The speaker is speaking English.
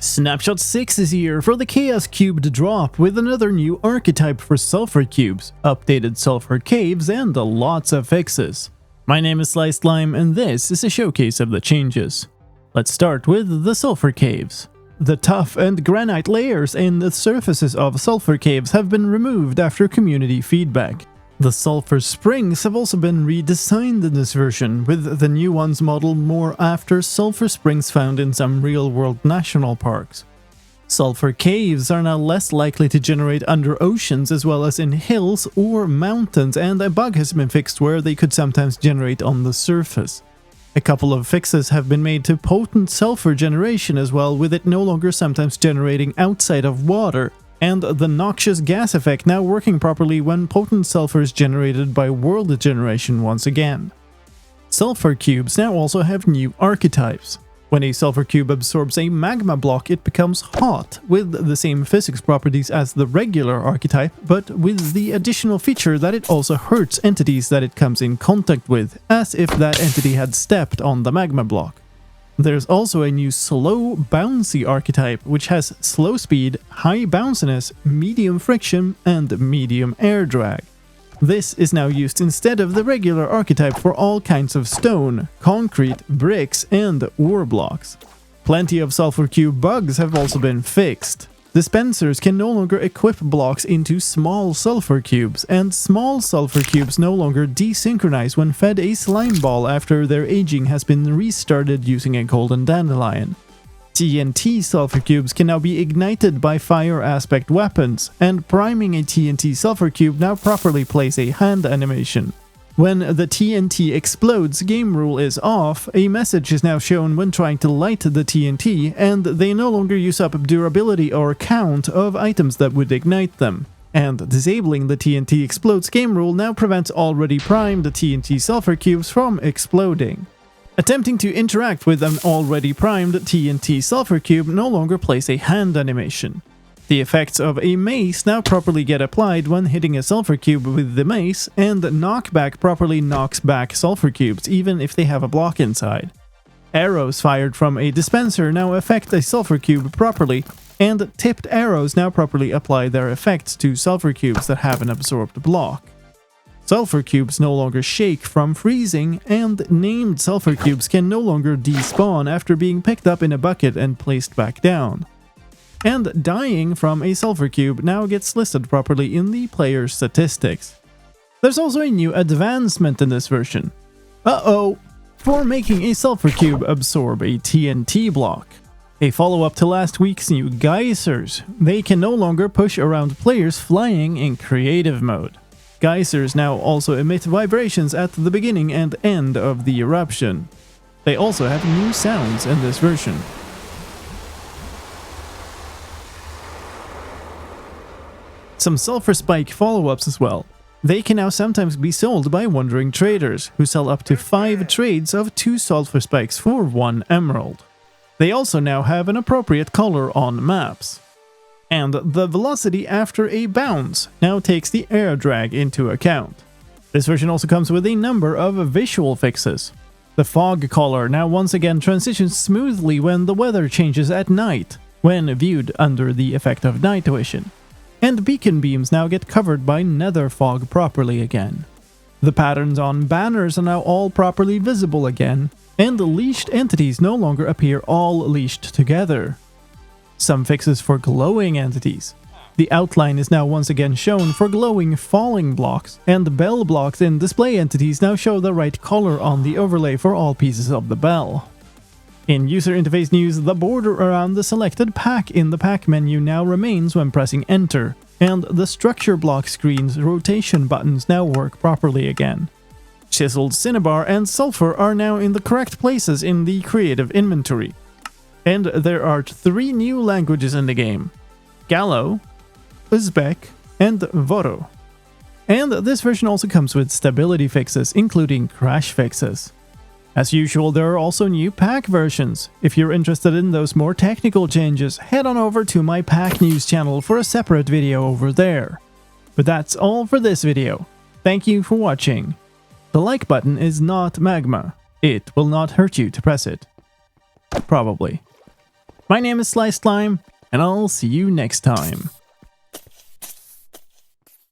Snapshot 6 is here for the Chaos Cubed drop with another new archetype for Sulfur Cubes, updated Sulfur Caves, and lots of fixes. My name is slicedlime and this is a showcase of the changes. Let's start with the Sulfur Caves. The tuff and granite layers in the surfaces of Sulfur Caves have been removed after community feedback. The Sulfur Springs have also been redesigned in this version, with the new ones modeled more after Sulfur Springs found in some real-world national parks. Sulfur Caves are now less likely to generate under oceans as well as in hills or mountains, and a bug has been fixed where they could sometimes generate on the surface. A couple of fixes have been made to potent sulfur generation as well, with it no longer sometimes generating outside of water, and the noxious gas effect now working properly when potent sulfur is generated by world generation once again. Sulfur cubes now also have new archetypes. When a sulfur cube absorbs a magma block, it becomes hot, with the same physics properties as the regular archetype, but with the additional feature that it also hurts entities that it comes in contact with, as if that entity had stepped on the magma block. There's also a new slow bouncy archetype, which has slow speed, high bounciness, medium friction, and medium air drag. This is now used instead of the regular archetype for all kinds of stone, concrete, bricks, and ore blocks. Plenty of Sulfur Cube bugs have also been fixed. Dispensers can no longer equip blocks into small sulfur cubes, and small sulfur cubes no longer desynchronize when fed a slime ball after their aging has been restarted using a golden dandelion. TNT sulfur cubes can now be ignited by fire aspect weapons, and priming a TNT sulfur cube now properly plays a hand animation. When the TNT explodes, game rule is off, a message is now shown when trying to light the TNT, and they no longer use up durability or count of items that would ignite them. And disabling the TNT explodes game rule now prevents already primed TNT sulfur cubes from exploding. Attempting to interact with an already primed TNT sulfur cube no longer plays a hand animation. The effects of a mace now properly get applied when hitting a sulfur cube with the mace, and knockback properly knocks back sulfur cubes even if they have a block inside. Arrows fired from a dispenser now affect a sulfur cube properly, and tipped arrows now properly apply their effects to sulfur cubes that have an absorbed block. Sulfur cubes no longer shake from freezing, and named sulfur cubes can no longer despawn after being picked up in a bucket and placed back down. And dying from a sulfur cube now gets listed properly in the player's statistics. There's also a new advancement in this version. For making a sulfur cube absorb a TNT block. A follow-up to last week's new geysers. They can no longer push around players flying in creative mode. Geysers now also emit vibrations at the beginning and end of the eruption. They also have new sounds in this version. Some sulfur spike follow-ups as well. They can now sometimes be sold by wandering traders, who sell up to 5 trades of 2 sulfur spikes for 1 emerald. They also now have an appropriate color on maps. And the velocity after a bounce now takes the air drag into account. This version also comes with a number of visual fixes. The fog color now once again transitions smoothly when the weather changes at night, when viewed under the effect of night vision. And beacon beams now get covered by nether fog properly again. The patterns on banners are now all properly visible again, and the leashed entities no longer appear all leashed together. Some fixes for glowing entities. The outline is now once again shown for glowing falling blocks, and bell blocks in display entities now show the right color on the overlay for all pieces of the bell. In user interface news, the border around the selected pack in the pack menu now remains when pressing enter, and the structure block screen's rotation buttons now work properly again. Chiseled cinnabar and sulfur are now in the correct places in the creative inventory. And there are 3 new languages in the game: Gallo, Uzbek, and Voro. And this version also comes with stability fixes, including crash fixes. As usual, there are also new pack versions. If you're interested in those more technical changes, head on over to my pack news channel for a separate video over there. But that's all for this video. Thank you for watching. The like button is not magma. It will not hurt you to press it. Probably. My name is slicedlime, and I'll see you next time.